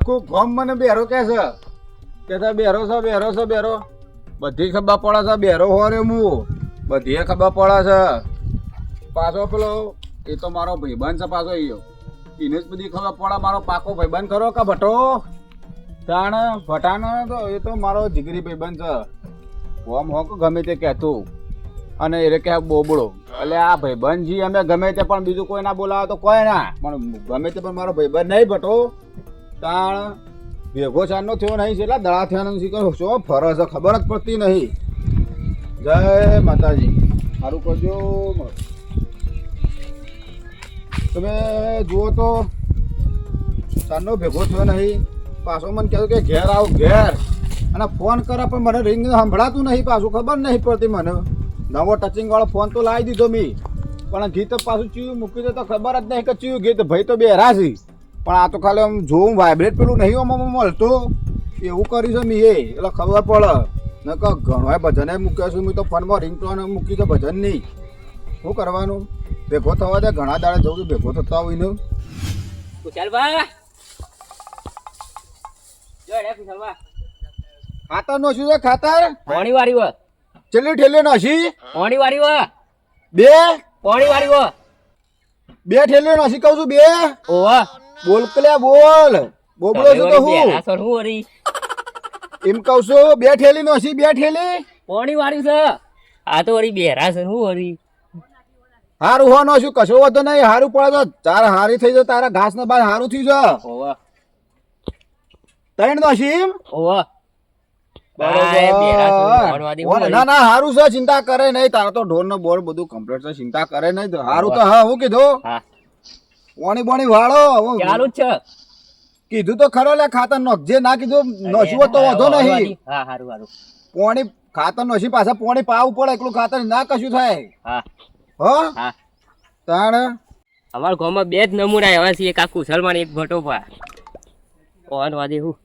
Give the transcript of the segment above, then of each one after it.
આખું ગોમ મને બેરો કે છે બેરો છે બેરો છે બેરો બધી ખબર પડે છે બેરો હો રે હું બધી ખબર પડે છે પાછો પેલો એ તો મારો ભાઈબંધ છે પાછો એને જ બધી ખબર પડે મારો પાકો ભાઈબંધ ખરો કે ભટ્ટો તાણ ભટાનો તો એ તો મારો જીગરી ભાઈબંધ છે ગોમ હોક ગમે તે કહેતું અને એ કે બોબડો એટલે આ ભાઈબંધજી અમે ગમે તે પણ બીજું કોઈ ના બોલાવે તો કોઈ ના પણ ગમે તે પણ મારો ભાઈબંધ નહીં ભટ્ટો તાણ ભેગો ચારનો થયો નહીં છે એટલે દડા થયા નથી કરો શું ફરજ છે ખબર જ પડતી નહીં જય માતાજી સારું કરજો તમે જુઓ તો ચારનો ભેગો થયો નહીં પાછો મને કહેતું કે ઘેર આવ ઘેર અને ફોન કરે પણ મને રિંગ સંભળાતું નહીં પાછું ખબર નહીં પડતી મને નવો ટચિંગ વાળો ફોન તો લાવી દીધો મી પણ ગીત પાછું ચીયું મૂકી દે તો ખબર જ નહીં કે ચીયું ગીત ભાઈ તો બેરા છે પણ આ તો ખાલી આમ જોઉં વાઇબ્રેટ પેલું નહીં આમાં મળતું એવું કર્યું છે મી એટલે ખબર પડે ન કે ઘણો ભજને મૂક્યા છું મેં તો ફોનમાં રિંગટોન મૂકી તો ભજન નહીં શું કરવાનું ભેગો થવા દે ઘણા દાડે જવું છું ભેગો થતા હોય ને ખાતર નો શું છે ખાતર પાણી વાળી વ ચેલી ઠેલી નસી પાણી વાળી વ બે પાણી વાળી વ બે ઠેલી નસી કહું છું બે ઓવા બોલ પેલા બોલ બોબડો છું તો હું એમ કહું છું બે ઠેલી નસી બે ઠેલી પાણી વાળી છે આ તો વળી બેરા છે હું વળી હારું હો નો શું કશો વધો નહીં હારું પડે તો તાર હારી થઈ જાય તારા ઘાસ ના બાદ હારું થઈ જાય ઓવા ત્રણ નસીમ ઓવા ના ના હારું છે ચિંતા કરે નહીં તારા તો ઢોર નો બોર બધું કમ્પ્લીટ છે ચિંતા કરે નહીં હારું તો હા હું કીધું પોણી બોણી વાળો ચાલુ જ છે કીધું તો ખરો લે ખાતર નોખજે ના કીધું નોશવો તો વધો નહીં હા હારું હારું પોણી ખાતર નોશી પાછા પોણી પાવું પડે એકલું ખાતર ના કશું થાય હા હો હા તાણ અમારા ગામમાં બે જ નમૂના એવા છે એક આ કુશલમાં એક ભટોભા ઓન વાદે હું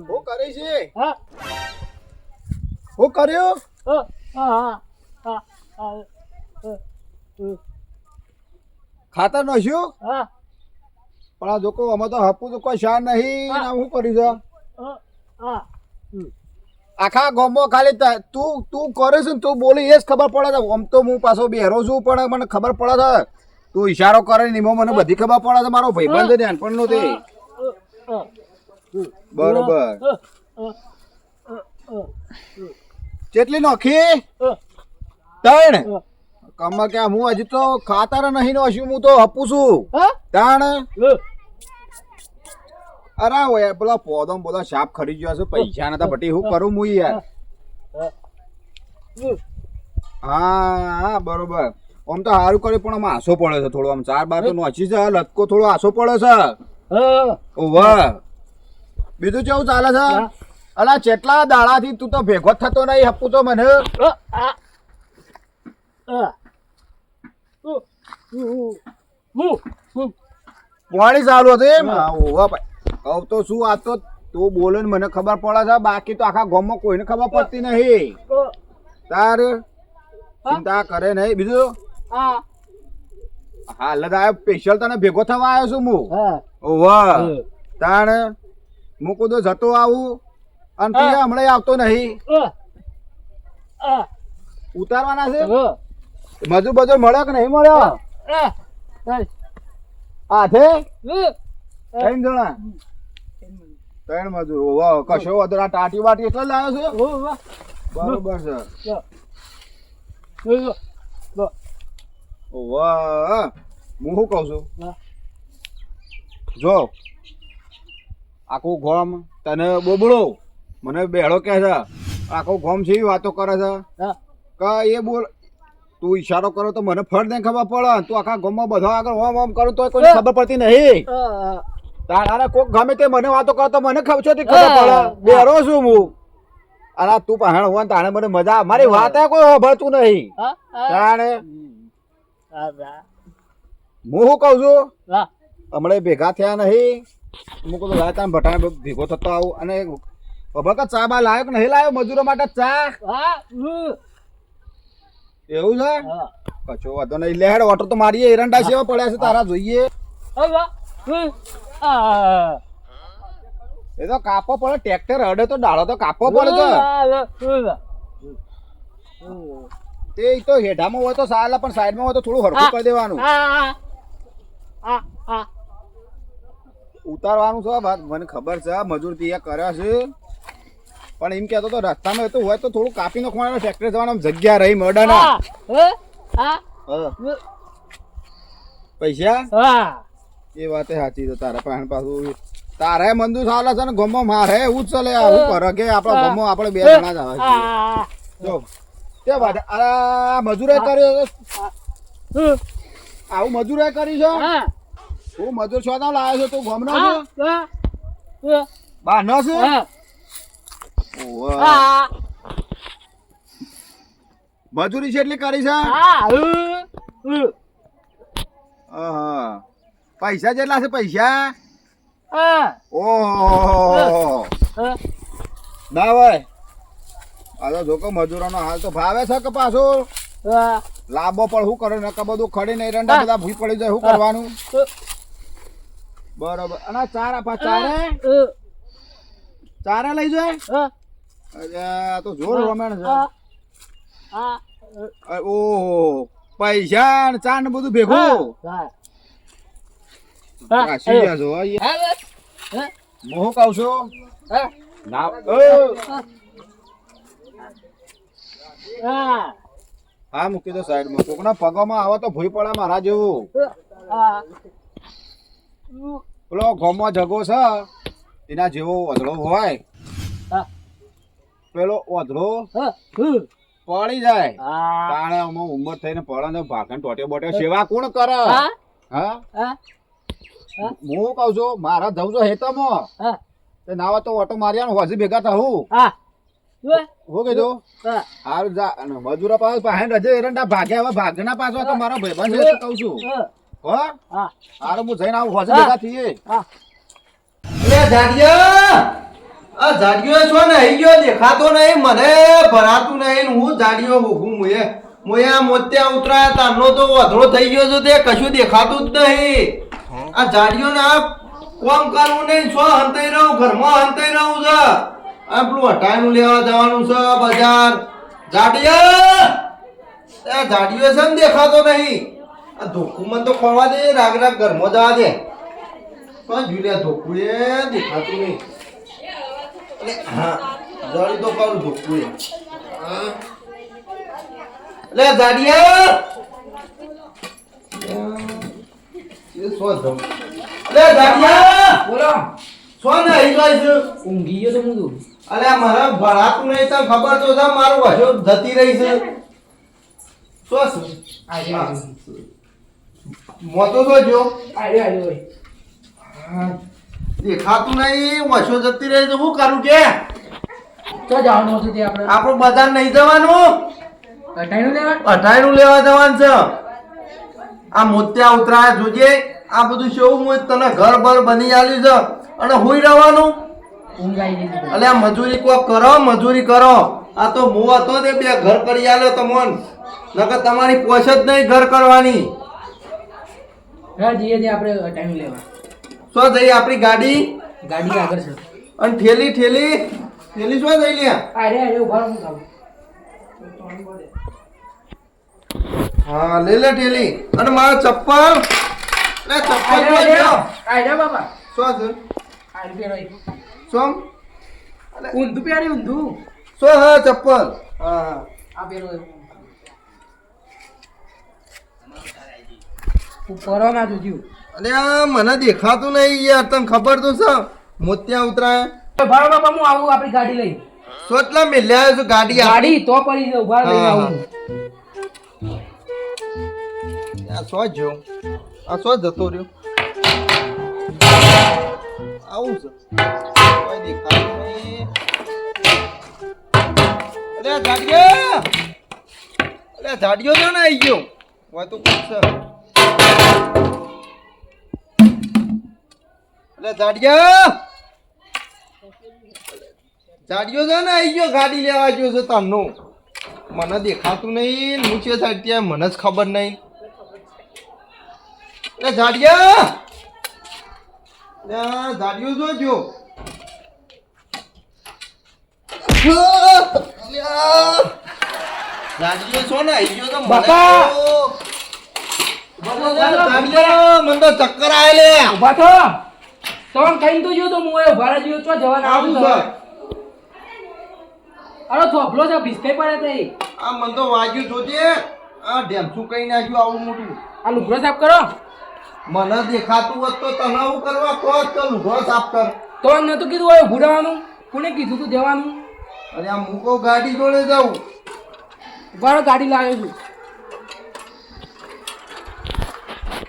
હું કરી છે હું કર્યું ખાતર નસ્યું પણ આ જોકો અમે તો હપું તો કોઈ શાન નહીં શું કર્યું છે આખા ગામમાં ખાલી તું કરે છે ને તું બોલી એ જ ખબર પડે છે આમ તો હું પાછો બેરો છું પણ મને ખબર પડે છે તું ઈશારો કરે ને એમાં મને બધી ખબર પડે છે મારો ભાઈબંધ ધ્યાન નો તે બરોબર કેટલી નોખી ત્રણ કમર કે હું હજી તો ખાતર નહીં નો હશું હું તો હપું છું તાણ અરે ઓય પેલા પોદો બધા સાપ ખરી ગયો છે પૈસા નતા બટી હું કરું હું યાર હા બરોબર આમ તો સારું કર્યું પણ આમ આસો પડે છે થોડો આમ ચાર બાર તો નોચી છે લટકો થોડો આસો પડે છે ઓવા બીજું કેવું ચાલે છે અલા કેટલા દાડાથી તું તો ભેગો થતો નહીં હપું તો મને પાણી ચાલુ હતું એમ ઓવા ભાઈ કહું તો શું આ તો તું બોલે ને મને ખબર પડે છે બાકી તો આખા ગામમાં કોઈને ખબર પડતી નહીં તાર ચિંતા કરે નહીં બીજું હાલ આવ્યો સ્પેશિયલ તને ભેગો થવા આવ્યો છું હું ઓવા તાણ હું કુદો જતો આવું અને તું હમણાં આવતો નહીં ઉતારવાના છે મજૂર બજૂર મળ્યો કે નહીં મળ્યો હાથે ત્રણ જણા ત્રણ મજૂર ઓવા કશો વધુ આ ટાટી વાટી એટલે લાવ્યો છે બરોબર છે ઓવા હું શું કહું છું જો આખું ગોમ તને બોબડો મને બેડો કે છે આખું ગોમ છે વાતો કરે છે કે એ બોલ તું ઈશારો કરો તો મને ફળ નહીં ખબર પડે તું આખા ગામમાં બધા આગળ ઓમ ઓમ કરું તો કોઈ ખબર પડતી નહીં તારા કોક ગમે તે મને વાતો કરો તો મને ખબર પડે બેરો છું હું અને તું પહેણ હોય તાણે મને મજા મારી વાત કોઈ હોભળતું નહીં તાણે હું શું કહું છું હમણાં ભેગા થયા નહીં મૂકો તો લાય તાન ભટાને ભેગો થતો આવું અને બાબા ચા બા લાયો કે નહીં લાયો મજૂરો માટે ચા એવું છે કચો વાંધો નહીં લે હેડ ઓટર તો મારીએ એરંડા સેવા પડ્યા છે તારા જોઈએ એ તો કાપો પડે ટ્રેક્ટર હડે તો ડાળો તો કાપો પડે તે તો હેઠામાં હોય તો સાલા પણ સાઈડમાં હોય તો થોડું હરખું કરી દેવાનું ઉતારવાનું છે વાત મને ખબર છે મજૂર તૈયાર કર્યા છે પણ એમ કહેતો તો રસ્તામાં તો હોય તો થોડું કાપી નાખવાનું ટ્રેક્ટર જવાનું જગ્યા રહી મડાના પૈસા એ વાત સાચી તો તારા પાસે પાછું તારે મંદુ ચાલે છે ને ગમો મારે એવું જ ચાલે આવું કરે કે આપણા ગમો આપણે બે જણા જ આવે જો તે વાત આ મજૂરે કર્યો આવું મજૂરે કરી છે તું મજૂર છો લાવ્યો છો તું ગમનો છો બા ન છે મજૂરી છે એટલી કરી છે પૈસા જેટલા છે પૈસા ઓહો ના ભાઈ આ તો જોકો મજૂરોનો હાલ તો ભાવે છે કે પાછો લાંબો પણ શું કરે નકા બધું ખડી નહીં રંડા બધા ભૂઈ પડી જાય શું કરવાનું બરોબર અને ચાર આપા ચારે લઈ જાય અરે આ તો જોર રમેણ છે ઓહો પૈસા ને ચા ને બધું ભેગું હું કહું છું હા મૂકી દો સાઈડમાં કોકના પગમાં આવે તો ભૂઈ પડે મારા જેવું પેલો ગોમો જગો છે એના જેવો ઓધળો હોય પેલો ઓધળો પડી જાય તાણે અમો ઉંમર થઈને પડે ને ભાગન ટોટે બોટે સેવા કોણ કરે હા હું કઉ છું મારા જવું છો હેતમાં તે નાવા તો ઓટો માર્યા હજી ભેગા થવું હું કીધું હારું જા મજૂરા પાસે પાસે રજે એરંડા ભાગ્યા હવે ભાગના પાછો તો મારો ભાઈબંધ છે કઉ છું હો હારું હું જઈને આવું હજી ભેગા થઈએ આ જાડિયો છો ને આઈ ગયો દેખાતો નહીં મને ભરાતું નહીં હું જાડિયો હોગું મુએ આ મોત્યા ઉતરાયા તારનો તો વધરો થઈ ગયો છે તે કશું દેખાતું જ નહીં આ જાડિયો ને આ કોમ કરવું નહીં છો હંતાઈ રહું ઘરમાં હંતાઈ રહું છે આ પેલું હટાઈનું લેવા જવાનું છે બજાર જાડિયો આ જાડિયો છે ને દેખાતો નહીં આ ધોકું મને તો ખોલવા દે રાગ રાગ ઘરમાં જવા દે પણ જુલિયા ધોકું એ દેખાતું નહીં હા જડી તો કરું ધોકું લે જાડિયા એ સો ધમ લે જાડિયા બોલો સો ને આઈ જાય છે ઊંઘી ગયો તો હું અલે મારા ભરાતું નહીં તને ખબર તો છે મારું વાજો જતી રહી છે સો છે મોતો તો જો આયો દેખાતું નહીં વાજો જતી રહી તો હું કરું કે તો જવાનું હતું તે આપણે બજાર નહીં જવાનું અઠાઈનું લેવા જવાનું છે આ મોત્યા ઉતરાય જોજે આ બધું શું હું તને ઘર ભર બની આલ્યું છે અને હુઈ રહેવાનું અલે આ મજૂરી કોક કરો મજૂરી કરો આ તો હું હતો તે બે ઘર કરી આલ્યો તમોન નકર તમારી પોષ જ નહીં ઘર કરવાની જઈએ આપણે ટાઈમ લેવા શું જઈ આપણી ગાડી આગળ છે અને ઠેલી શું જઈ લ્યા અરે ઉભા હું ખાવ હા લે લે ઠેલી અને મારા ચપ્પલ લે ચપ્પલ આયરા બાબા શું છે આયર પેરો શું ઊંધું પેરી ઊંધું શું હા ચપ્પલ હા આ પેરો ઉપર ના જોજો અરે આ મને દેખાતું નહીં યાર તને ખબર તો છે મોતિયા ઉતરાય ભાડો બાપા હું આવું આપણી ગાડી લઈ સોટલા મેલ્યા આવ્યો છું ગાડી તો પડી છે ઉભા લઈને આવું આ સો જો આ સો જતો રહ્યો આવું છે કોઈ દેખાતું નહીં અરે જાડિયો તો ના આવી ગયો હોય તો કોણ છે એટલે જાડિયા જાડિયો છે ને આઈ ગયો ગાડી લેવા ગયો છે તારનો મને દેખાતું નહીં નીચે સાઈડ ત્યાં મને જ ખબર નહીં એટલે જાડિયા જાડિયો જોજો જાડિયો છો ને આઈ ગયો તો મને બાપા! જાડિયા મને તો ચક્કર આય લે ઉભા થો તોન કઈ તો જો તો હું એ ભાડા જીવ તો જવાના આવું આવું છે અરે થોભલો છે ભીસ્કે પડે તે આ મને તો વાગ્યું જોજે આ ઢેમસું કઈ નાખ્યું આવું મોટું આ લુગડો સાફ કરો મને દેખાતું હોત તો તને આવું કરવા કહો તો લુગડો સાફ કર તો નતું કીધું હોય ભૂડાવાનું કોને કીધું તું દેવાનું અરે આ મૂકો ગાડી જોડે જાઉં ઉભા રહો, ગાડી લાવ્યો છું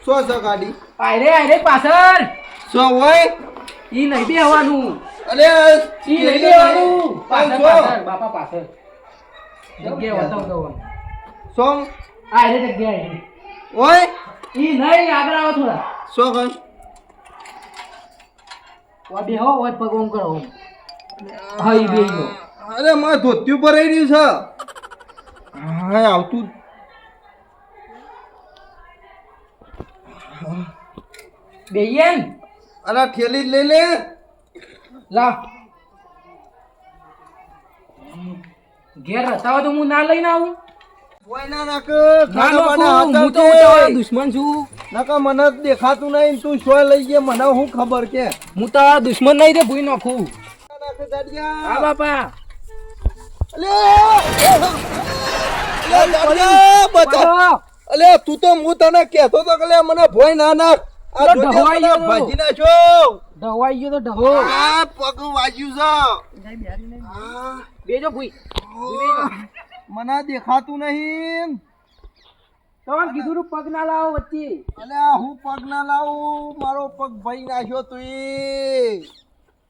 શું છે ગાડી આયરે પાછળ શું હોય ઈ નહીં બેહવાનું અરે ઈ નહીં બેહવાનું પાછળ પાછળ બાપા પાછળ જગ્યા બતાવ દો શું આયરે જગ્યા હોય ઈ નહીં આગળ આવો થોડા શું કર વા બેહો હોય પગ ઓમ કરો ઓમ હા ઈ બેહી અરે મારે ધોતિયું ભરાઈ રહ્યું છે હા આવતું બેહીએ ને અરે ઠેલી જ લઈ લે લા ઘેર હતા તો હું ના લઈને આવું કોઈ ના નાક ના ખાના નાખું, હું તો હાથવજે. તમારો દુશ્મન છું નકા મને જ દેખાતું નહીં તું શું લઈ ગયા મને શું ખબર કે હું તો આ દુશ્મન નહીં તે ભૂઈ નાખું નાખે દાડિયા. હા બાપા અલે દાડિયા, બચા. પાડો. અલે તું તો હું તને કહેતો તો કે લે મને ભોય ના નાખ આ તો જોજે ઢવાઈ મને ગયો. ભાજી નાખ્યો ઢવાઈ ગયો તો ઢવો આ પગ વાગ્યું છે આ, બેજો ભૂઈ મને દેખાતું નહીં તમારે કીધું તું પગ ના લાવો વચ્ચે અલે હું પગ ના લાવું મારો પગ ભાઈ નાખ્યો તું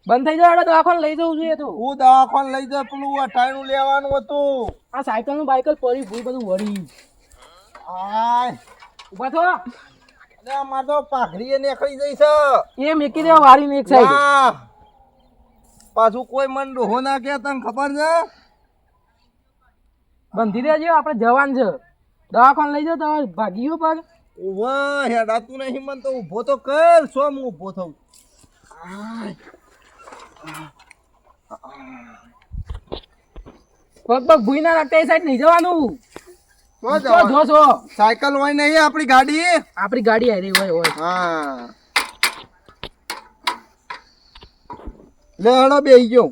બંધ થઈ જાય તો આખો લઈ જવું જોઈએ તો હું દવાખાને લઈ જા પેલું અટાણું લેવાનું હતું આ સાયકલ નું બાઇકલ પડી ભૂઈ બધું વળી આય ઉભા થો અલે માર તો પાઘડીએ નીકળી જઈ છે એ મેકી દેવા વારી ને એક સાઈડ ના. પાછું કોઈ મન ડોહો ના કે તને ખબર છે બંધી દેજો આપણે જવાન છે દવાખાને લઈ જાઓ તમારે ભાગી ગયો પગ ઉભા હેડાતું નહીં મન તો ઊભો તો કર શું હું ઊભો થઉં આય. પગ પગ ભૂઈ ના નાખતા એ સાઈડ નહીં જવાનું શું જો જવાનું? જો છો સાયકલ હોય નહીં આપણી ગાડી આપણી ગાડી આવી હોય હોય હા લે હડો બેહી ગયો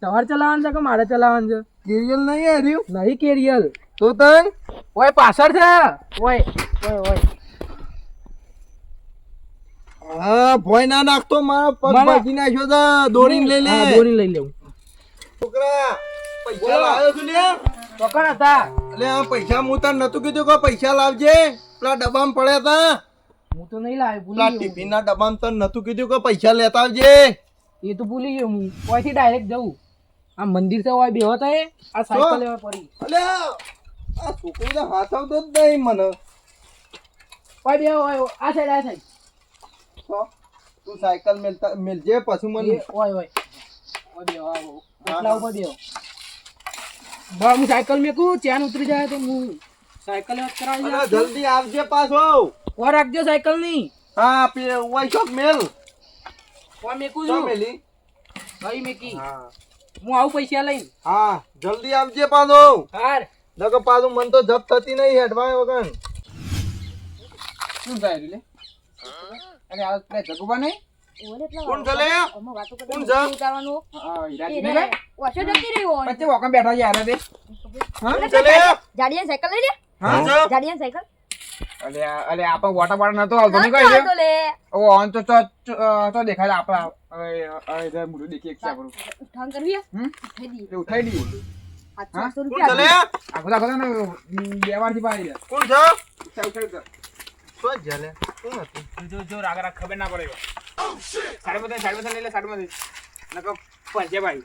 તમારે ચલાવવાનું છે કે મારે ચલાવવાનું છે કેરિયલ નહીં હાર્યું નહીં કેરિયલ તો તન ઓય પાછળ છે ઓય ઓય ઓય હા ભોય ના નાખતો મારો પગ મારા- ભાજી નાખ્યો છે દોરીને લઈ લે હા, દોરી લઈ લેવું છોકરા પૈસા લાવ્યો છું લે ચોકણ હતા એટલે આ પૈસા હું તને નતું કીધું કે પૈસા લાવજે પેલા ડબ્બામાં પડ્યા હતા હું તો નહીં લાવ્યો પેલા ભૂલી ગયો ટિફિન ના ડબ્બામાં તને નતું કીધું કે પૈસા લેતા આવજે એ તો ભૂલી ગયો હું ઓયથી ડાયરેક્ટ જવું આ મંદિર છે ઓય બેહો તા એ આ સાયકલ લેવા પડી અલે આ છોકરી તો હાથવતો જ નહીં મને ઓય બેહો ઓય આ સાઈડ તો તું સાયકલ મેલજે પછી મને એ ઓય ઓય ઓય બેહો આવો એટલા ઉપર બેહો બા હું સાયકલ મેકું ચેન ઉતરી જાય તો હું સાયકલ કરાવી અરે જલ્દી આવજે પાછો ઓર રાખજો સાયકલ ની હા ઓય ચોક મેલ ઓય મેકું ચો છું મેલી ભાઈ મેકી હા હું આવું પૈસા લઈને હા જલ્દી આવજે પાછો હાર નકર પાછું મન તો જપ થતી નહીં હેડવા વગર શું થાય રે અરે આ પેલા જગુબા નહીં કોણ ચલે કોણ છે હા હીરાજી ને ભાઈ વર્ષો જતી રહી હોય પચ્ચે વોકમ બેઠા છે યાર બે કોણ ચલે જાડિયા સાયકલ લઈ લે હા છે જાડિયા સાયકલ અરે આપણ વોટર પાડ નતો આવતો નહીં નતો કઈ આવતો લે ઓ ઓન તો દેખાય આપણા અરે અરે મોઢું દેખી એક છે આપણું ઉઠાણ કરવી હે? હમ ઉઠાઈ દઈએ. એ ઉઠાઈ દઈએ 800 કોણ રૂપિયા ચલે આખો આખો ને બે વારથી પાડી દે કોણ છે ઉઠાઈ ઉઠાઈ શું જલે કોણ હતું જો જો રાગ રાગ ખબર ના પડે સાડી બતા લઈ લે સાડી બતા નકો પંજે ભાઈ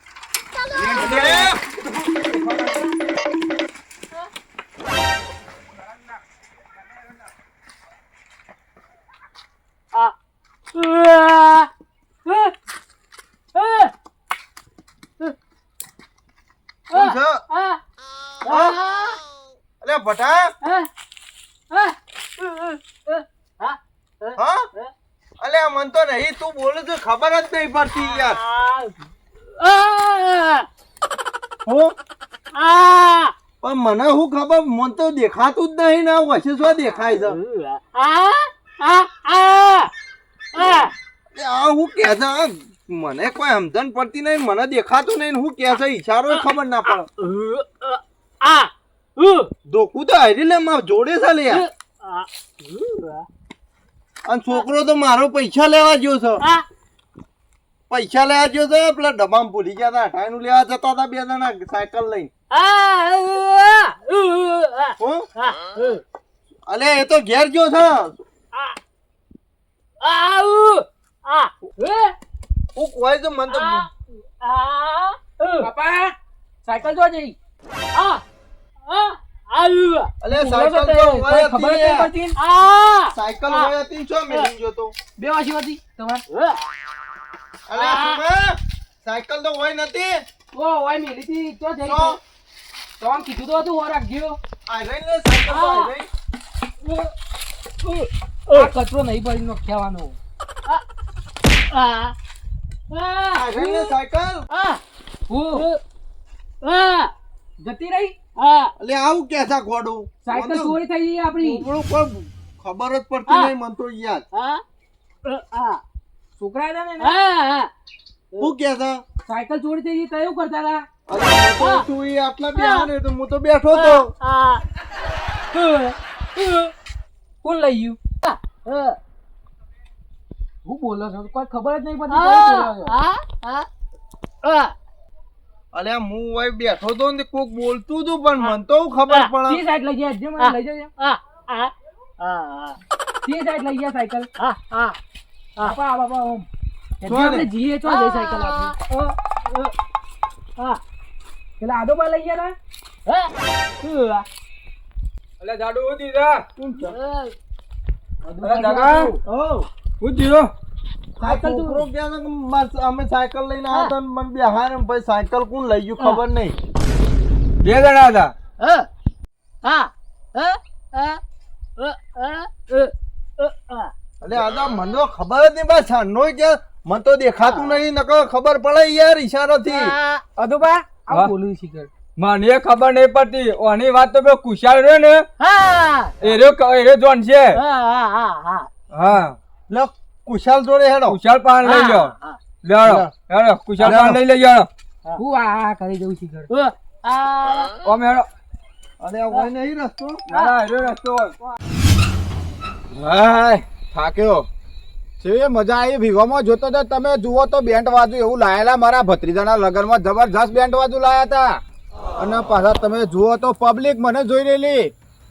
મોનતો નહીં તું બોલે છે ખબર જ નહીં પડતી યાર હું પણ મને શું ખબર મન તો દેખાતું જ નહીં ને વચ્ચે શું દેખાય છે આ હું કે છે મને કોઈ સમજણ પડતી નહીં મને દેખાતું નહીં હું કે છે ઈશારો ખબર ના પડે ધોકું તો હારી લે માર જોડે છે લે યાર અને છોકરો તો મારો પૈસા લેવા ગયો છે પૈસા લેવા ગયો છે પેલા ડબ્બામાં ભૂલી ગયા હતા અઠાઈનું લેવા જતા હતા બે જણા સાયકલ લઈને હું? અલે એ તો ઘેર ગયો છે હું કોઈ તો મન તો બાપા સાયકલ જો જઈ અલે સાયકલ તો હોય ખબર હતી નહીં યાર. પડતી સાયકલ હોય હતી છો મેલી ગયો તો બે વાસી હતી તમારે અલે સુમા, સાયકલ તો હોય નથી ઓ ઓય મેલી હતી તો જઈ તો તો આમ કીધું તો હતું હો રાખજો આ રહી ને સાયકલ તો આ રહી. આ કચરો નહીં ભરી નો ખેવાનો આ રહી ને સાયકલ જતી રહી અલે આવું કે છે ગોડું સાયકલ ચોરી થઈ ગઈ આપણી ઉપરું કોઈ ખબર જ પડતી નહીં મન તો યાર છોકરા હતા ને શું કે છે સાયકલ ચોરી થઈ ગઈ તો એવું કરતા હતા અરે હું તો તું ઈ આટલા બેહા ને તો હું તો બેઠો તો કોણ લઈ ગયું હું બોલો છો કોઈ ખબર જ નહીં પડતી કોણ ચોરાયો? અલે હું ઓય બેઠો તો ને કોક બોલતું હતું પણ મને તો ખબર પડે તી સાઈડ લઈ ગયા જે મને લઈ જજે તી સાઈડ લઈ ગયા સાયકલ બાપા બાપા ઓમ આપણે જીએ ચો જઈ સાયકલ આપની પેલા આડોબા લઈ ગયા તા અલે જાડુ હું દીધા અરે દાદા. હું દીધો સાયકલ છોકરો કે છે કે અમે સાયકલ લઈને આવ્યા હતા ને મને બેહાર ને ભાઈ સાયકલ કોણ લઈ ગયું ખબર નહીં બે જણા હતા અલે આદા મને તો ખબર જ નહીં બસ સાંજનો કે મને તો દેખાતું નહીં નકર ખબર પડે યાર ઈશારોથી અદોબા હા? આ બોલું શીખર મને ખબર નહીં પડતી ઓની વાત તો પેલો કુશાલ રહ્યો ને એરો જોન છે હા લે કુશાલ જોડે હેડો કુશાલ પાન લઈ જાઓ લેડો હેડો કુશાલ પાન લઈ લઈ જાઓ હું આ કરી દઉં શીખર ઓમ હેડો અરે હોય નહીં રસ્તો ના એરો રસ્તો હાય થાક્યો છે મજા આવી ભીવામાં જોતો તો તમે જુઓ તો બેન્ડ વાજુ એવું લાયેલા મારા ભત્રીજાના લગનમાં જબરજસ્ત બેન્ડ વાજુ લાયા હતા અને પાછા તમે જુઓ તો પબ્લિક મને જોઈ રહેલી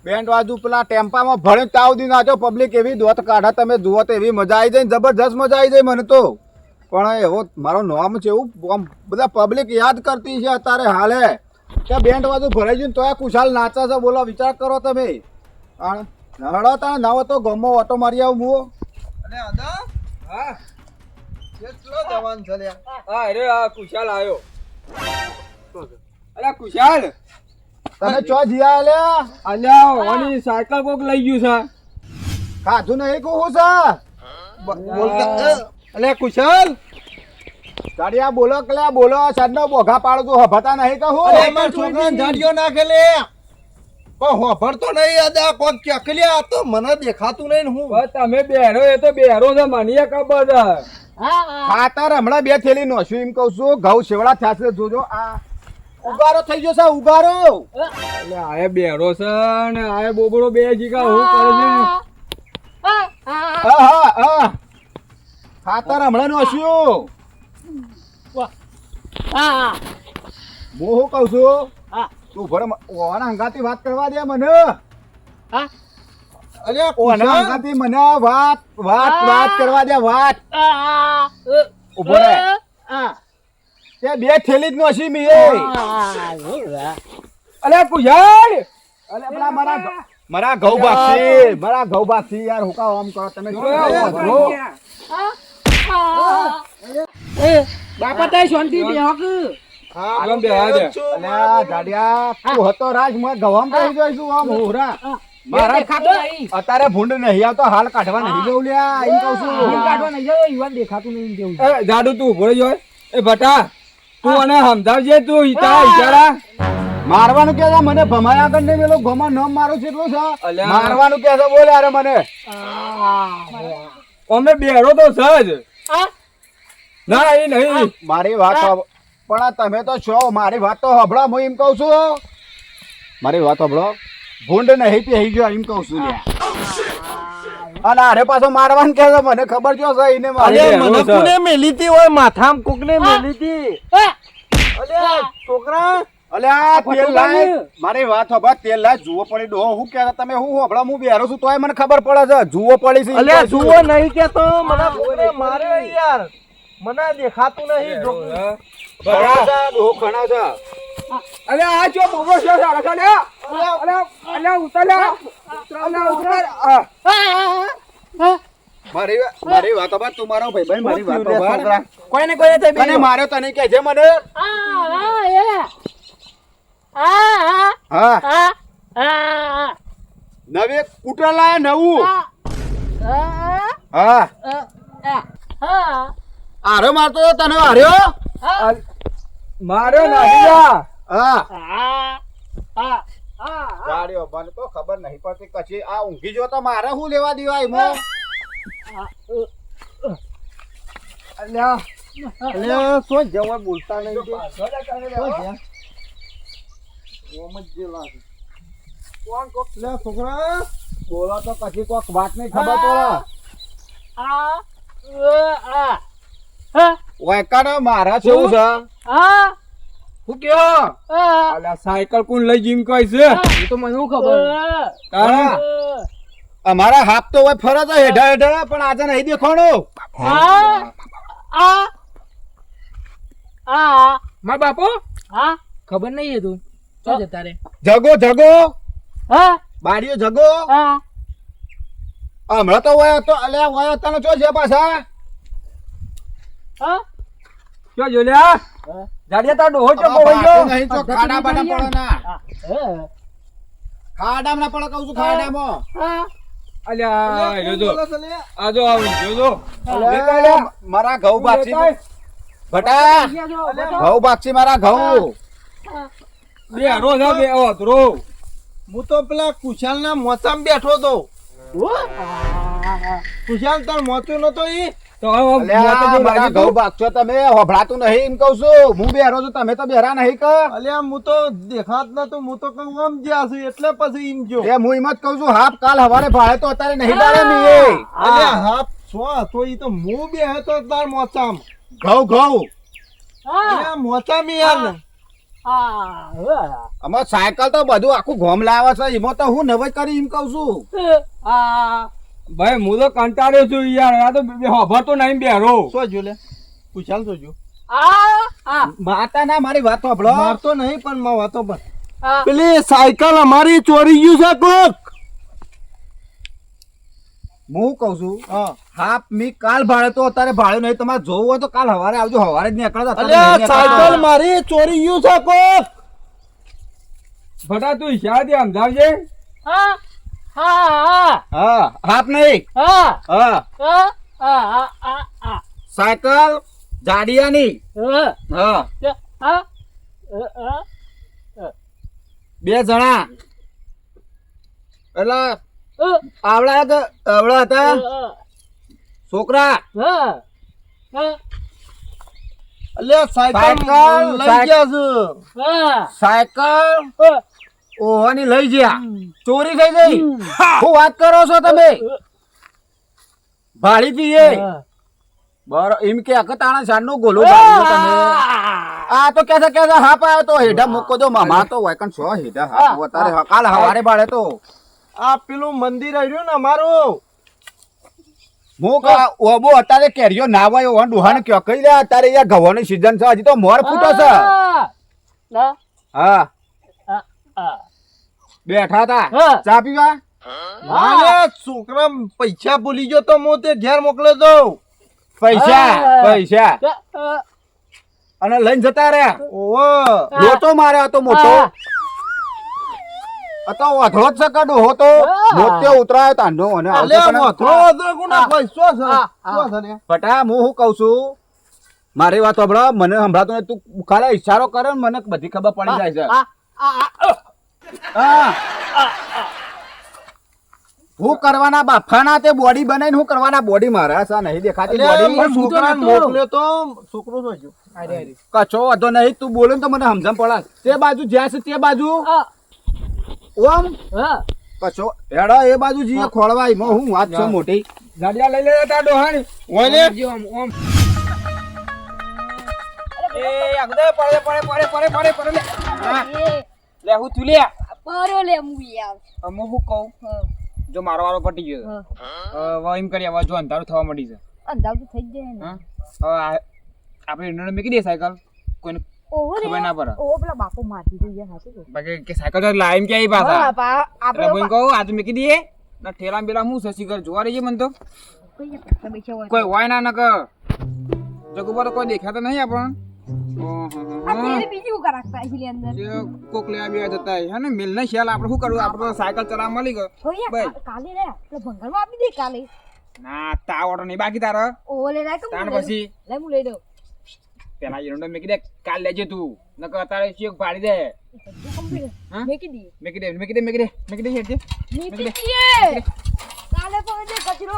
બેન્ડ વાજુ પેલા ટેમ્પામાં ભણે તાવ દી નાચો પબ્લિક એવી દોત કાઢા તમે જુઓ તો એવી મજા આવી જાય ને જબરજસ્ત મજા આવી જાય મને તો પણ એવો મારો નામ છે એવું આમ બધા પબ્લિક યાદ કરતી છે અત્યારે હાલે કે બેન્ડ વાજુ ભરાઈ ગયું તો કુશાલ નાચે છે બોલો વિચાર કરો તમે હડો તા ના હોય તો ગમો ઓટો મારી આવું હું અલે આદા હા કેટલો જવાન છે લ્યા હા અરે આ કુશાલ આવ્યો અરે કુશાલ તમે ચો જીયા અલ્યા અલ્યા ઓની સાયકલ કોક લઈ ગયું છે ખાધું નહીં કહું છે બોલતા અલે કુશાલ ગાડિયા બોલો કલ્યા બોલો સાડનો બોઘા પાડું છું હભાતા નહીં કહું અરે માર છોકરાને ઝાડિયો નાખે લે પણ હોભળતો નહીં આદા કોક ચકલ્યા તો મને દેખાતું નહીં ને હું તમે બેરો એ તો બેરો છે મને ખબર છે ખાતર હમણાં બે થેલી નોશું એમ કહું છું ઘઉં શેવડા થયા છે જોજો આ ઉગારો થઈ ગયો છે ઉગારો એટલે આએ બેરો છે ને આએ બોબડો બે જીગા હું કરે છે હા ખાતર હમણાં નોશ્યું હું શું કહું છું તું ભરે ઓના હંગાતી વાત કરવા દે મને અરે ઓના કુશાલ હંગાતી મને વાત કરવા દે વાત ઉભો રહે તે બે થેલી જ નોશી મી અલે કુશાલ અલે પેલા મારા ઘઉં ભાગશે યાર હું કામ કરો તમે બાપા તાય શાંતિ બેહો કે હા આમ બેહવા દે અલ્યા ગાડિયા તું હતો રાજ મેં ગવામ કહી જોઈશું આમ હોરા મારા દેખાતો નહીં. અત્યારે ભૂંડ નહીં આવતો હાલ કાઢવા નહીં જવું લ્યા એમ કહું છું ભૂલ કાઢવા નહીં જાય, યુવાન દેખાતું નહીં કેવું. એ જાડુ તું ઉભો રહ્યો એ ભટા તું અને સમજાવજે તું ઈચારા મારવાનું કે છે મને ભમાયા આગળ નહીં પેલો ગમા ન મારું છે એટલું છે મારવાનું કે છે બોલે અરે મને અમે બેરો તો સજ ના એ નહીં મારી વાત પણ આ તમે તો છો મારી વાત તો હભળો હું એમ કહું છું મારી વાત હભળો ભૂંડ નહીં પહેરી ગયો એમ કહું છું લ્યા અને અરે પાછો મારવાનું કે છે મને ખબર જો છે એને અલે મને મારી કોને મેલીતી હોય માથામાં કોકને મેલીતી અલે છોકરા અલ્યા તેલ લાય મારી વાત હભા તેલ લાય જુઓ પડી ડો હું કે તમે હું હોબળા હું બેરો છું તોય મને ખબર પડે છે જુઓ પડી છે અલે જુઓ નહીં કેતો મને કોકને મારે યાર મને દેખાતું નહીં બરા છે ડો ખણા છે અલે આ ચો બોબો છે સારા છે લે અલે અલે ઉતર લે અલે ઉતર મારી વાત હભા તું મારો ભાઈ મારી વાત હભા કોઈને કોઈ તે મને માર્યો તને કે છે મને હા નવે કુટર લાય નવું હા આરે મારતો તને હાર્યો માર્યો નહીં હા ગાડીઓ મને તો ખબર નહીં પડતી કછી આ ઊંઘી જો તો મારે શું લેવા દેવાય મો અલ્યા અલે શું જવા બોલતા નહીં તે શું છે ઓમ જ લાગે કોણ કોક લે છોકરા બોલો તો કછી કોક વાત નહીં ખબર પડે વાયકાનો મારા છે એવું છે શું કયો અલ્યા સાયકલ કોણ લઈ જીમ કહે છે એ તો મને શું ખબર. તારા અમારા હાફ તો હોય ફરજ હેઠા હેઠા પણ આજે નહીં દેખાણો માર બાપો ખબર નહીં એ તું ચો જતા રે. જગો જગો બારીઓ જગો હમણાં તો વયો તો અલ્યા વયો તને ચો છે પાછા ચો જો લ્યા જાડિયા તાર ડોહો ચો બોઈ ગયો નહીં તો ખાડા બાડા પડો ના ખાડામાં ના પડો કહું છું ખાડામાં અલ્યા એ જો આ જો આવું જો અલ્યા મારા ઘઉં બાક્ષી ભટા ઘઉં બાક્ષી મારા ઘઉં બે હરો છે બે ઓતરો હું તો પેલા કુશાલ ના મોચામ બેઠો તો કુશાલ તાર મોચું નતો ઈ તો મારા ઘઉં બાક્ષો તમે હોભળાતું નહીં એમ કહું છું હું બેરો છું તમે તો બેરા નહીં કે અલ્યા હું તો દેખાત નતો હું તો કહું આમ જ્યાં છું એટલે પછી એમ જો એ હું એમ જ કહું છું હાફ કાલ હવારે ભાડે તો અત્યારે નહીં બાળે મી એ અલ્યા હાપ છો તો ઈ તો હું બે હતો તાર મોચામ ઘઉં ઘઉં અલ્યા મોચામ યાર અમાર સાયકલ તો બધું આખું ગોમ લાવે છે એમાં તો હું નવાઈ કરી એમ કહું છું ભાઈ હું તો કંટાળ્યો છું યાર આ તો હોભર તો નહીં બેરો શું જો લે કુશાલ શું જો માતા ના મારી વાત સાંભળો મારતો નહીં પણ માં વાતો પર પેલી સાયકલ અમારી ચોરી ગયું છે કોક હું કહું છું હા હાફ મી કાલ ભાડે તો અત્યારે ભાડે નહીં તમારે જોવું હોય તો કાલ હવારે આવજો હવારે જ નીકળો અલ્યા સાયકલ મારી ચોરી ગયું છે કોક ભટા તું ઈશારાથી સમજાવજે હા હાફ નહીં હા સાયકલ જાડિયાની હા બે જણા એટલે આવડા હતા છોકરા અલ્યા સાયકલ લઈ ગયા છે સાયકલ ઓવાની લઈ ગયા ચોરી થઈ ગઈ શું વાત કરો છો તમે ભાડી પીએ બરો એમ કે અકતાણા સાંડનો ગોલો ભાડ્યો તમે આ તો કે હા પાયો તો હેઠા મૂકો દો મામા તો હોય કણ છો હેઠા હા અત્યારે કાલ હવારે ભાડે તો આ પેલું મંદિર આવ્યું ને અમારું હું ઓબો અત્યારે કેરીઓ ના હોય ઓન ડુહાને કયો કહી દે અત્યારે યાર ઘઉંની સીઝન છે હજી તો મોર ફૂટો છે હા બેઠા તા ચા પીવા અલ્યા છોકરા પૈસા ભૂલી ગયો તો હું તે ઘેર મોકલ્યો દઉં પૈસા અને લઈને જતા રહ્યા ઓહો લોટો માર્યો હતો મોટો આ તો વધો જ છે કે ડોહો તો મોતે ઉતરાય તાંડો અને અલે મોથરો કોના પૈસો છે શું છે ને બટા હું શું કહું છું મારી વાત સાંભળો મને સંભળાતો નહીં તું ખાલી ઈશારો કરે ને મને બધી ખબર પડી જાય છે હા હું કરવાના બાફાના તે બોડી બનાવીને હું કરવાના બોડી મારા સા નહીં દેખાતી બોડી છોકરાને મોકલ્યો તો છોકરો તો જો કચો વધો નહીં તું બોલે ને તો મને સમજણ પડા તે બાજુ જ્યાં છે તે બાજુ ઓમ કચો હેડા એ બાજુ જીએ ખોળવાય મો હું વાત છે મોટી ગાડિયા લઈ લે તા ડોહાણી ઓય ઓમ એ આગદે પડે લે લે હું તું લે પરો લે મુઈ આવ હું શું કહું જો મારો વારો પટી ગયો હવે એમ કરી હવે જો અંધારું થવા મળી છે અંધાવ તો થઈ જ જાય ને હવે આપણે ઇન્ટરનેટ મૂકી દે સાયકલ કોઈને ઓહો રે ખબર ના પડે ઓહો પેલા બાપુ મારી દીધી હાચું બાકી કે સાયકલ તો લાઈમ કે આવી પાછા એટલે આપણે બોલ કહું આજ મૂકી દઈએ ના ઠેલા બેલા હું સસી કર જોવા રહીએ મને તો કોઈ હોય ના નક જગુ પર કોઈ દેખાતો નહીં આપણ આ તેરે બીજું કા રાખતા છે અંદર જે કોક લે આવી જતા હે ને મિલ ને શેલ આપણે શું કરવું આપણે તો સાયકલ ચલાવવા મળી ગયો હોયા કાલે રે આપણે ભંગારમાં આપી દે કાલે ના તા ઓટો નહીં બાકી તારો ઓહો લે રાખ તાણ પછી લે હું લઈ દઉં પેલા એનો મેકી દે કાલ લેજે તું નકર અત્યારે ચેક પાડી દે હા? મેકી દી મેકી દે હેઠે નીકળી દે કાલે પણ જે કચરો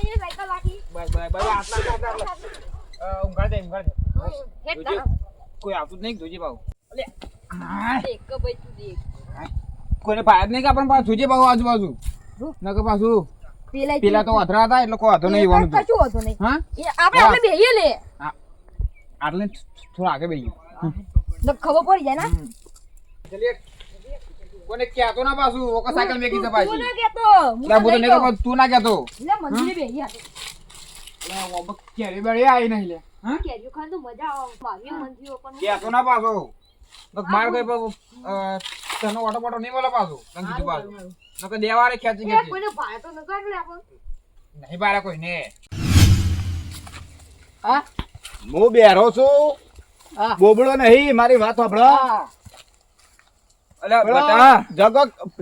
એ સાયકલ રાખી બસ આટલા ઊંઘાડ દે હેડ કર કોઈ આવતું જ નહીં જોજે બાબુ દેખ કે ભાઈ તું દેખ કોઈને ફાયદ નહીં કે આપણને પાછું જોજે બાબુ આજુબાજુ નકર પાછું પેલા તો અધરા હતા એટલે કોઈ વાંધો નહીં ઈવાનું તો. કશું હતો નહીં હા એ આપણે બેહીએ લે આટલે થોડા આગળ બેસી તો ખબર પડી જાય ને ચલીએ કોને કહેતો ના પાછું ઓકા સાયકલ મેકી દે તું પાછી ના કેતો લે હું તો નહીં કહું, તું ના કહેતો લે મંદિરે બેહીએ લે ઓબક કેરી બેરી આવી નહીં લે હા કેજો ખાન તો મજા આવે મારી મંદિરો પણ કહેતો ના પાછો તો માર કોઈ તનો ઓટો બોટો નહીં બોલે પાછું તને કીધું પાછું નકર દેવારે ખેંચી એ ખેંચી કોઈને ભાઈ તો નકાર લે આપણ નહીં બારે કોઈને હું બેરો છું બોબડો નહીં મારી વાત સાંભળો અલ્યા બટા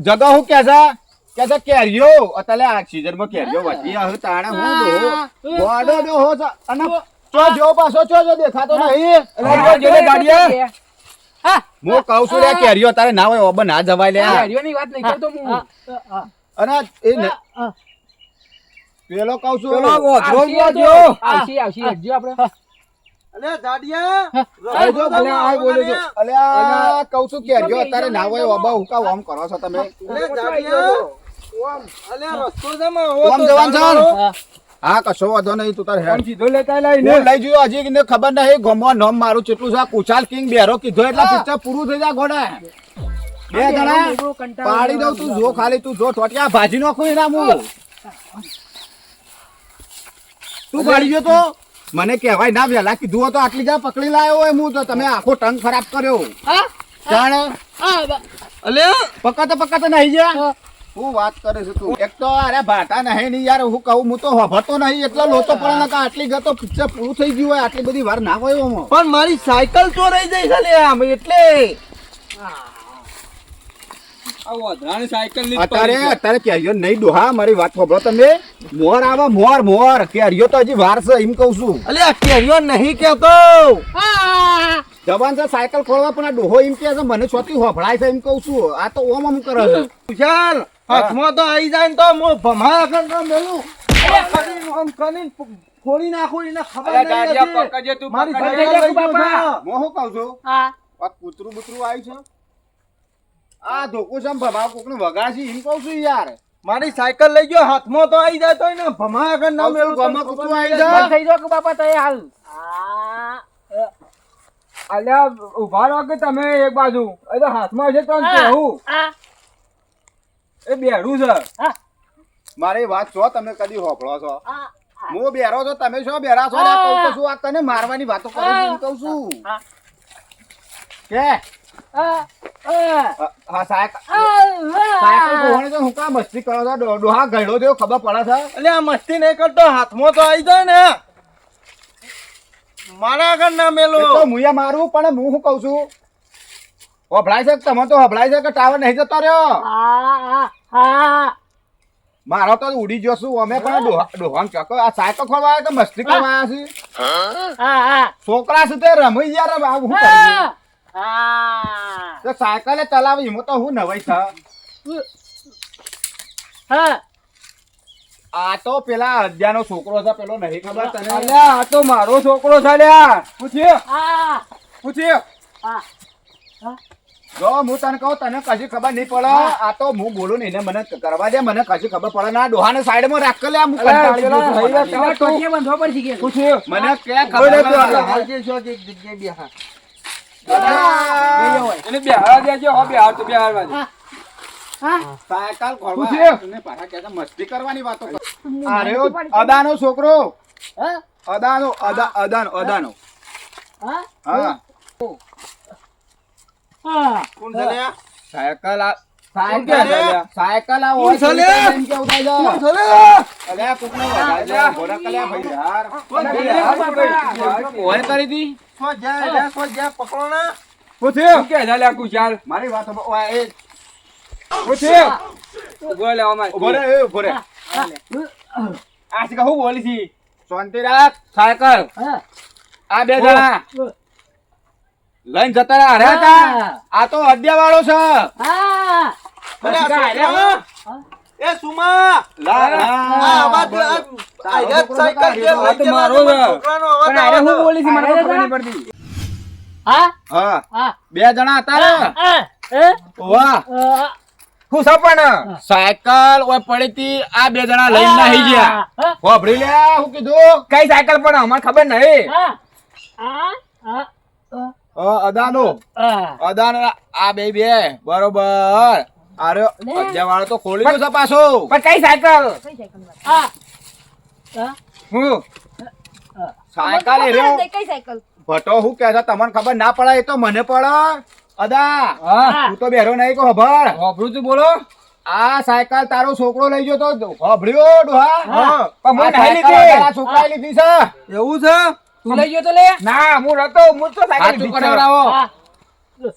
જગ હું કે છે કેરીઓ અત્યારે આ સીઝન માં કેરીઓ વધી આવે તાણે હું ગોડો દો હો છે અને ચો જો પાછો ચો જો દેખાતો નહીં જોલે ગાડીએ હું કહું છું રે કેરીઓ તારે ના હોય ઓબ ના જવાય લે કેરીઓની વાત નહીં કરતો હું અને એ પેલો કહું છું પેલો આવશી હટજો આપણે અલે જાડિયા અલ્યા કહું છું કેરીઓ અત્યારે ના હોય ઓબા હુકા ઓમ કરો છો તમે અલે જાડિયા અલે રસ્તો જમા ઓમ જવાન છે હા કશો વાંધો નહીં તું તાર હેડ સીધો લેતા લઈને લઈ જોયો હજી ને ખબર નહીં ગમવા નામ મારું કેટલું છે કુચાલ કિંગ બેરો કીધો એટલે પિક્ચર પૂરું થઈ જાય ગોડા બે જણા પાડી દઉં તું જો ખાલી તું જો ટોટિયા ભાજી નાખું એના હું તું પાડી ગયો તો મને કહેવાય ના વેલા કીધું તો આટલી જા પકડી લાયો હોય હું તો તમે આખો ટંગ ખરાબ કર્યો જાણે અલે પકાતો નહીં જ્યાં હું વાત કરે છે તું એક તો અરે ભાટા નહીં ની યાર હું કહું હું તો હભતો નહીં એટલો લોચો પડે ને કે આટલી ગતો પિક્ચર પૂરું થઈ ગયું હોય આટલી બધી વાર ના હોય ઓમાં પણ મારી સાયકલ ચોરાઈ જઈ છે લે આમ એટલે અત્યારે કેરીઓ નહીં ડોહા મારી વાત સાંભળો તમે મોર આવે મોર કેરીઓ તો હજી વાર છે એમ કહું છું અલે આ કેરીઓ નહીં કેતો જવાન છે સાયકલ ખોલવા પણ આ ડોહો એમ કે છે મને છોતી હોભળાય છે એમ કહું છું આ તો ઓમ આમ કરે છે વિશાલ હાથમાં તો આવી જાય ને તો મો ભમા કર મેલું આમ કરીને ફોડી નાખું એને ખબર નહીં મારી સાયકલ લઈ ગયો છે. હું શું કહું છું આ કૂતરું બુતરું આવ્યું છે આ ધોકું છે ભમા કોકનું વગાડશે એમ કહું છું યાર મારી સાયકલ લઈ ગયો હાથમાં તો આવી જાય તો એને ભમા કર ના મેલું ગમે કૂતરું આવી જાય થઈ જાવ કે બાપા તય હાલ અલ્યા ઉભા રહો કે તમે એક બાજુ એટલે હાથમાં છે તો કેવું એ બેડું છે મારી વાત છો તમે કદી હોભળો છો હું બેરો છો તમે શું બેરા છો કહું તો શું આ તને મારવાની વાતો કરો છો એમ કહું છું કે હા સાયકલ કોણે તો હું કા મસ્તી કરો છો ડોહા ગયડો થયો ખબર પડે છે એટલે આ મસ્તી નહીં કરતો હાથમાં તો આવી જાય ને મારા આગળ ના મેલો એ તો મુયા મારું પણ હું શું કહું છું હભળાય છે કે તમે તો હભળાય છે કે ટાવર નહીં જતો રહ્યો મારો તો ઉડી ગયો છું અમે પણ ડોહાન ચકો આ સાયકલ ખોલવા આવ્યા કે મસ્તી કરવા આવ્યા છે છોકરા સાથે રમી ગયા રે બાબુ શું કરી તો સાયકલે ચલાવી એમાં તો હું નવાઈ છે આ તો પેલા અદ્યાનો છોકરો છે પેલો નહીં ખબર તને અલ્યા આ તો મારો છોકરો છે લ્યા પૂછ્યો જો હું તને કહું તને કશી ખબર નહીં પડે આ તો હું બોલું ને એને મને કરવા દે મને કશી ખબર પડે ના ડોહાને સાઈડમાં રાખ લે હું કંટાળી ગયો છું. બંધવા પડશે કે પૂછ્યો મને ક્યાં ખબર પડે? હાલજે છો કે એક જગ્યાએ બેહા. એને બેહાર દેજો હો બેહાર તો બેહારવા દે સાયકલ ખોલવા પૂછ્યો? તને પાછા કહેતા મસ્તી કરવાની વાતો કર અરે ઓ અદાનો છોકરો અદાનો હા કોણ છે લે? સાયકલ કોણ છે લે? અલ્યા કોકનો વગાડે છે. ઘોડા કલ્યા ભાઈ યાર ઓય કરી દી સો જા પકડો ના. પૂછ્યો કે લ્યા કુશાલ મારી વાત સાંભળો. ઓય એ પૂછ્યો બોલે અમાર ઉભો રે એ ઉભો રે આ છે હું બોલી છી શાંતિ રાખ સાયકલ આ બે જણા લઈને જતા રહ્યા અરે હતા આ તો અદ્યા વાળો છે અરે આ છોકરા. એ સુમા લા આ અવાજ આ યાદ સાયકલ જે આ તો મારો છે. છોકરાનો અવાજ પણ આવે આને હું છે. બોલી છી મને તો ખબર નહીં પડતી હા બે જણા હતા ને વાહ હું સપણ સાયકલ ઓય પડી હતી આ બે જણા લઈને નાહી ગયા હોભળી લે હું કીધું કઈ સાયકલ પણ અમાર ખબર નહીં અદાનો આ બે બરોબર અરે અદ્યા વાળો તો ખોલી ગયો છે પાછો પણ કઈ સાયકલ હું સાયકલ એ રહ્યો કઈ સાયકલ ભટો હું કહે છે તમને ખબર ના પડે એ તો મને પડે અદા હા તું તો બેરો નહીં કો ખબર હોભળું તું બોલો આ સાયકલ તારો છોકરો લઈ ગયો તો હોભળ્યો ડોહા પણ હું આ નહીં સાયકલ લીધી. તારા છોકરાએ લીધી છે એવું છે? તું લઈ ગયો તો લે ના હું નતો હું તો સાયકલ હાથ લીધી છે. પકડાવો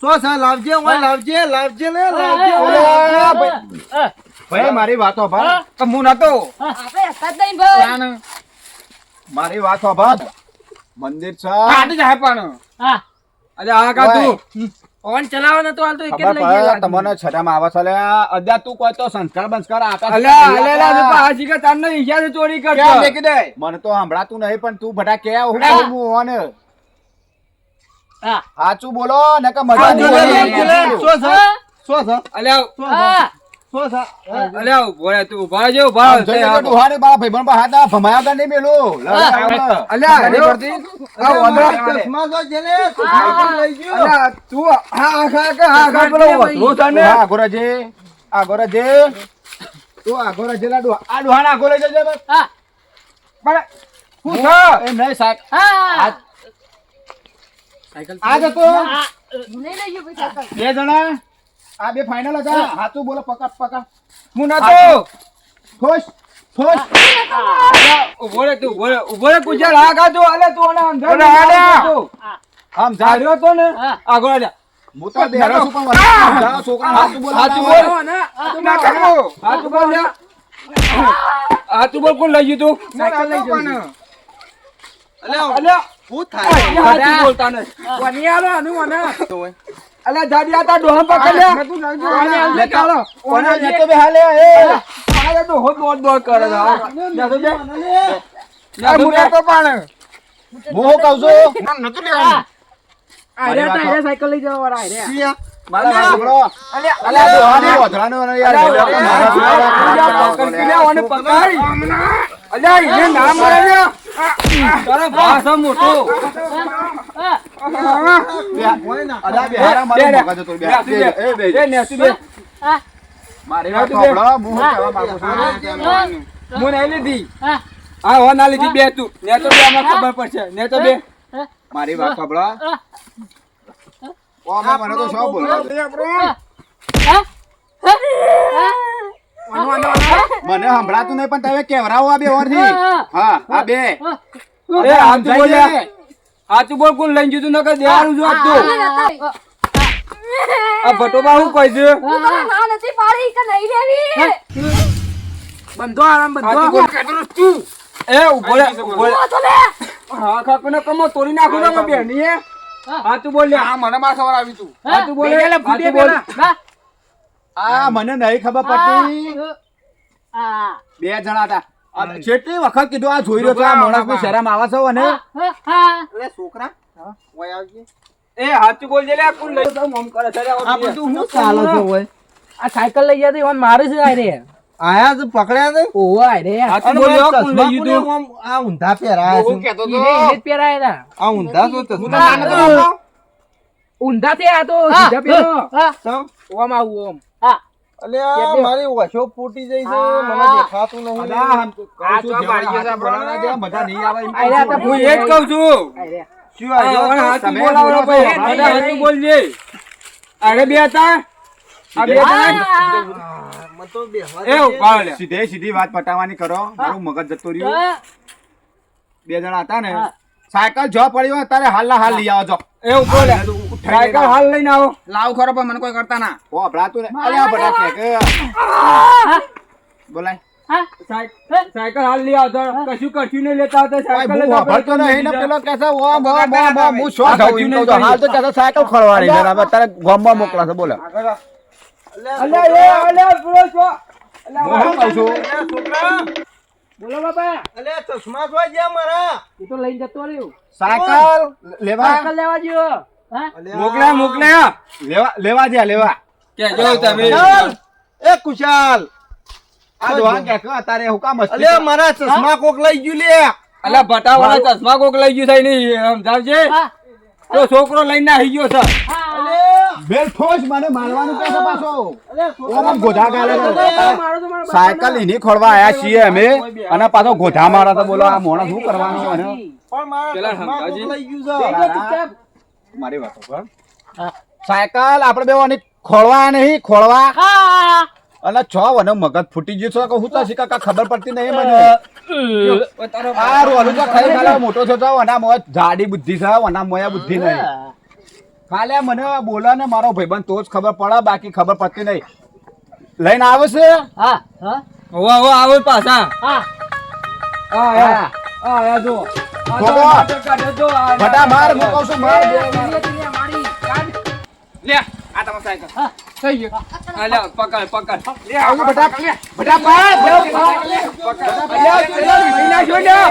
સો છે લાવજે ઓય લાવજે લે લાવજે ઓલા ભાઈ મારી વાતો ભાઈ પણ હું નતો આપણે હતા જ નહીં ભાઈ મારી વાતો ભાઈ મંદિર છે આડી જાય પણ અરે આ કા તું ફોન ચલાવો ને તો હાલ તો એક જ ખબર લઈ પડે ગયો તમને છઠામાં આવે છે અલ્યા અદ્યા તું કોઈ તો સંસ્કાર બંસ્કાર આપે અલ્યા અલ્યા તો હાજી કે તને ઈજા ચોરી કરતો ક્યાં મેકી દે મને તો સંભળાતું નહીં પણ તું ભટા કે હું કહું હું ઓને સાચું બોલો ને કે મજા નહીં આવે. સો છે અલ્યા સો છે અલ્યા ઉભો રહે તું ઉભા રહેજો ઉભા આમ જોઈ લેજો ડોહાને મારા ભાઈબંધ પર હાથ આ ભમાયા વગર નહીં મેલું. અલ્યા નહીં પડતી? આ વાંદરા. ચશ્મા તો છે ને સાયકલ લઈ ગયો અલ્યા તું હા પેલો વધરો છે ને હા, આગોરાજે. આગોરાજે. તું આગોરાજે લા ડોહા. આ ડોહાને આગો લઈ જજે બસ. પણ હું છે એમ નહીં સાહેબ. આ જતો. નહીં લઈ ગયો ભાઈ સાયકલ બે જણા આ બે ફાઇનલ હતા હાથું બોલો પકડ હું નતો ખુશ ખુશ ઉભો રે તું ઉભો રે કુજાલ હા કા તું અલે તું આને સમજાવ આમ જા જાર્યો તો ને આગળ જા હું તો બેરો છું પણ વધારે જા છોકરા હાથું બોલ હાચું બોલ હાચું બોલ જા હાચું બોલ કોણ લઈ ગયું તું સાયકલ લઈ ગયો. અલ્યા હું થાય હાચું બોલતા ને કોની આલો આનું મને અલ્યા જાડી આ તા ડોહા પકડ્યા કોને લેતો બે હાલે એ આ ડોહો દોડ કરે છે જા તો બે મુના તો પણ હું કહું છું નતું લેવાનું આયરા તો આયરા સાયકલ લઈ જવા વાળા આયરા મારા સાંભળો અલ્યા ડોહાને વધરાનો યાર અલ્યા એને ના મળે ને તારા ભાષા મોટો અલા બે હારા મારું મગજ હતું બે એ બે મારી વાત સાંભળો હું શું કહેવા માંગુ છું હું નહીં લીધી હા હો ના લીધી બે તું ને તો બે આમાં ખબર પડશે ને તો બે મારી વાત સાંભળો ઓ મને તો શું બોલો મને સંભળાતું નહીં પણ તમે કેવરાવો આ બે ઓરથી હા આ બે એ હાચું બોલ લે હાચું બોલ કોણ લઈ જતું નકર દેવાનું જો આપતો આ ભટોબા શું કહે છે હું તને ના નથી પાડી કે નહીં લેવી. બંધો આરામ બંધો. હાચું બોલ કહેતો નથી તું એ ઉભો રે ઉભો રે ઓ તો લે. હા કાકોને કમો તોડી નાખું તો બેની હે હાચું બોલ લે આ મને માં સવાર આવી તું હાચું બોલ બેગેલા ફૂટે પેલા. ના. આ મને નહીં ખબર પડતી આ. બે જણા હતા આ જેટલી વખત કીધું આ જોઈ રહ્યો છો આ માણસની શરમ આવે છે અને હા. અલે છોકરા ઓય આવજે એ હાચું બોલ લે લે કોણ લઈ તો મમ કરે છે આ બધું હું ચાલે છે ઓય આ સાયકલ લઈ ગયા તો ઈવન મારે છે આ રે. આયા તો પકડ્યા છે ઓહો આ રે. હાચું અને બોલ લે મારા કોણ ચશ્મા લઈ કોને ગયું આમ આ ઊંધા પહેરાયા હું છે કહેતો ઈને ઈને જ પહેરાયા હતા. આ ઊંધા તો હું તો ચશ્મા નાનો હતો. ઊંધા થયા આ તો સીધા પહેરો. ચમ? ઓમ આવું ઓમ. અલે આ મારી વશો ફૂટી જઈ છે મને દેખાતું નહીં અલા, આમ તો કહું છું, જેવા હાથ બોલાવવાના છે, બધા નહીં આવે એમ આયરા કહું છું. હું એ જ કહું છું આ રે. શું આવ્યો? આ હાચું તમે બોલાવો બોલો ભાઈ છો, બધા હાચું બોલજે અરે બે હતા આ બે હતા મને તો બેહવા એ દે. ઉભા લે સીધે સીધી વાત પટાવવાની કરો મારું મગજ જતો રહ્યું બે જણા હતા ને સાયકલ જો પડી હોય ત્યારે હાલના હાલ લઈ આવો જો એ ઉભો લે સાયકલ હાલ લઈને આવો લાવ ખરો પણ મને કોઈ કરતા ના ઓ ભડાતું ને અલે આ ભડા કે બોલાય સાયકલ હાલ લઈ આવતો કશું કરશું નહીં લેતા આવતા ભાઈ સાયકલ હું વાપરતો નહીં ને પેલો કહે છે ઓમ ઓમ ઓમ ઓમ હું શોખ આ હતું એમ કશું કહું છું. નહીં હાલ તો કહે છે સાયકલ ખળવાડી છે હવે તારે ગામમાં મોકલાશે બોલો અલ્યા એ અલ્યા પેલો છો હું શું કહું છું અલે છોકરા બોલો બાપા. અલે ચશ્મા જોઈ ગયા મારા એ તો લઈને જતો રહ્યો. સાયકલ લેવા સાયકલ લેવા જ્યો. હા. અલે મોકલ્યા મોકલ્યા લેવા જ્યાં લેવા કે જો તમે કુશાલ! એ કુશાલ આ દોહા કે કે તારે હું કામ અલે મારા ચશ્મા કોક લઈ ગયું લે અલ્યા ભટાવાળા ચશ્મા કોક લઈ ગયું થાય નહીં સમજાવજે તો છોકરો લઈને આવી ગયો છે અલે બેઠો જ મને મારવાનું કે છે પાછો અલે ઓમ આમ ગોધા ગાલે છે. મારો તો મારો સાયકલ એની ખોળવા આયા છીએ અમે અને પાછો ગોધા મારા તો બોલો આ મોણા શું કરવાનું અને પણ મારા પેલા ચશ્મા કોક હંગાજી. લઈ ગયું છે મારી વાત સાંભળ. સાયકલ આપણે બે આની ખોળવા નહીં ખોળવા અને છ વનો મગજ ફૂટી ગયું છે કે હું તો શીખા કાંઈ ખબર પડતી નહીં મને આ રોલું તો ખાઈ ખાલી મોટો થતો વના મોય જાડી બુદ્ધિ છે વના મોયા બુદ્ધિ નહીં ખાલી મને બોલે ને મારો ભાઈબંધ તો જ ખબર પડે બાકી ખબર પડતી નહીં લઈને આવે છે હા હા હોવા હોવા આવો પાછા હા. હા. આ જો ખોબો. ફટા માર હું કહું છું માર મારી કાઢ. લે આ તમાર સાયકલ થઈ ગયો અલ્યા પકડ પકડ લે આવું બટા બટા મહિના છો ને આ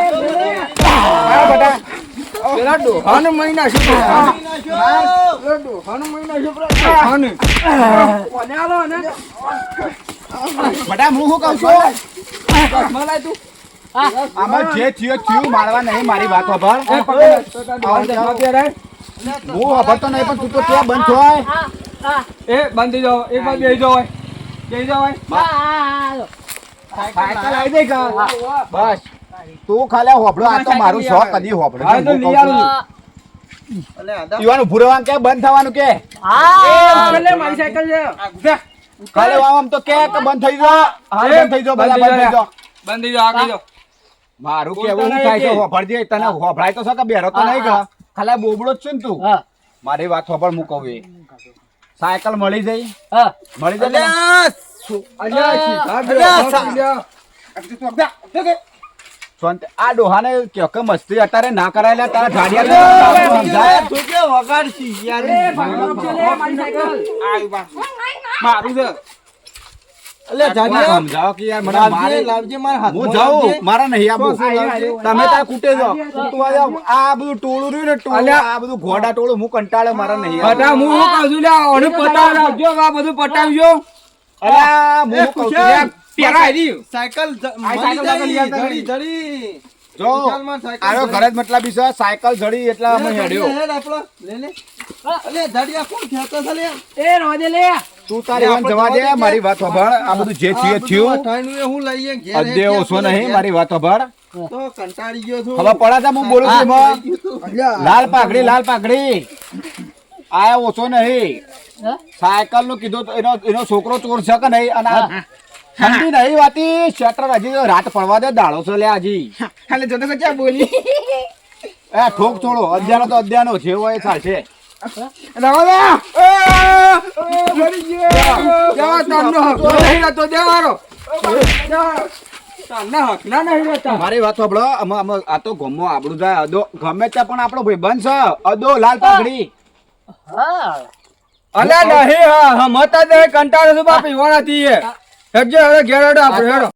બટા પેલા ડોહાનો મહિના છો ડોહાનો મહિના છો ડોહાનો કોને આલો ને? બટા હું શું કહું છું ચશ્મા લાય તું આમાં જે થયું મારવા નહીં મારી વાત ખબર એ પકડ ચશ્મા પહેરાય હું વાપરતો નહીં પણ તું તો ત્યાં બંધ હોય એ બંધ થઈ જાઓ એક બાજુ બેસી જાઓ બેસી જાઓ સાયકલ આવી જાય કે બસ તું ખાલી હોભળો આ તો મારું શોખ કદી હોભળો હા તો લઈ આવું અલે આદા યુવાનું ઉભું રહેવાનું કે બંધ થવાનું કે લે મારી સાયકલ છે. ખાલી આમ તો કે બંધ થઈ જાઓ હા બંધ થઈ જાઓ બધા બંધ થઈ જાઓ બંધ થઈ જાઓ આગળ જાઓ મારું બોલતા કેવું નહીં થાય છે કે. હોભળજે તને હોભળાય તો છે કે બેરો તો નહીં કે ખાલી બોબડો જ છે ને તું હા મારી વાત હોભળ હું કહું એ સાયકલ મળી જાય હા. મળી જાય ને? અલ્યા સીધા બે શાંતિ. આ ડોહાને કે કે મસ્તી અત્યારે ના કરાયેલા તારા ઝાડિયા સમજાય જોજે વગાડશી યાર લે મારી સાયકલ. મારું છે અલે જાડિયા સમજાવો કે યાર મને લાવજે મારે લાવજે મારા હાથમાં હું જાઉં લાવજે. મારા નહીં આવું લાવજે. તમે ત્યાં કૂટે જાઓ તું આ બધું ટોળું રહ્યું ને ટોળું અલ્યા. આ બધું ઘોડા ટોળું હું કંટાળે મારા નહીં બધા આવું. હું શું કહું છું લે ઓને પટાવજો આ બધું પટાવજો અલ્યા, હું એ શું કહું છું કુશાલ. યાર, પેરા આવી સાયકલ સાયકલ મળી લઈ જાય, આવતા જડી જડી જો કુશાલમાં સાયકલ આનો ઘરે જ મતલબ છે સાયકલ જડી એટલે અમે લે, હેડ્યો હેડ આપણો. લે લે અલે જાડિયા કોણ ખેંચે છે લે એ રોજે લે. તું તારી વાન જવા દે મારી વાત સાંભળ આ બધું જે થયું એ થયું ઠાઈનું એ હું લઈએ ઘેર અદ્દે ઓછો નહીં મારી વાત સાંભળ તો કંટાળી ગયો છું ખબર પડે છે હું બોલું છું એમાં? લાલ પાઘડી આ ઓછો નહીં સાયકલ નું કીધું તો એનો છોકરો ચોર છે કે નહીં અને આ ઠંડી નહીં વાતી શટર હજી તો રાત પડવા દે દાડો છે લે હજી ખાલી જોતો ક્યાં બોલી એ ઠોક છોડો અદ્યાનો તો અદ્યાનો છે હોય એ ચાલશે રાવલા મરી ગયો દેવા તારનો હક નહીં રહેતો દેવારો તારના હક ના નહીં રહેતા મારી વાત સાંભળો આ તો ગમો આપણું જાય અદો ગમે ત્યાં પણ આપણો ભાઈબંધ છે અદો લાલ પાઘડી અલ્યા નહીં હા મતા દે કંટાળો છું બાપી વાળાથી હેડજો હવે ઘેર હેડો આપણે હેડો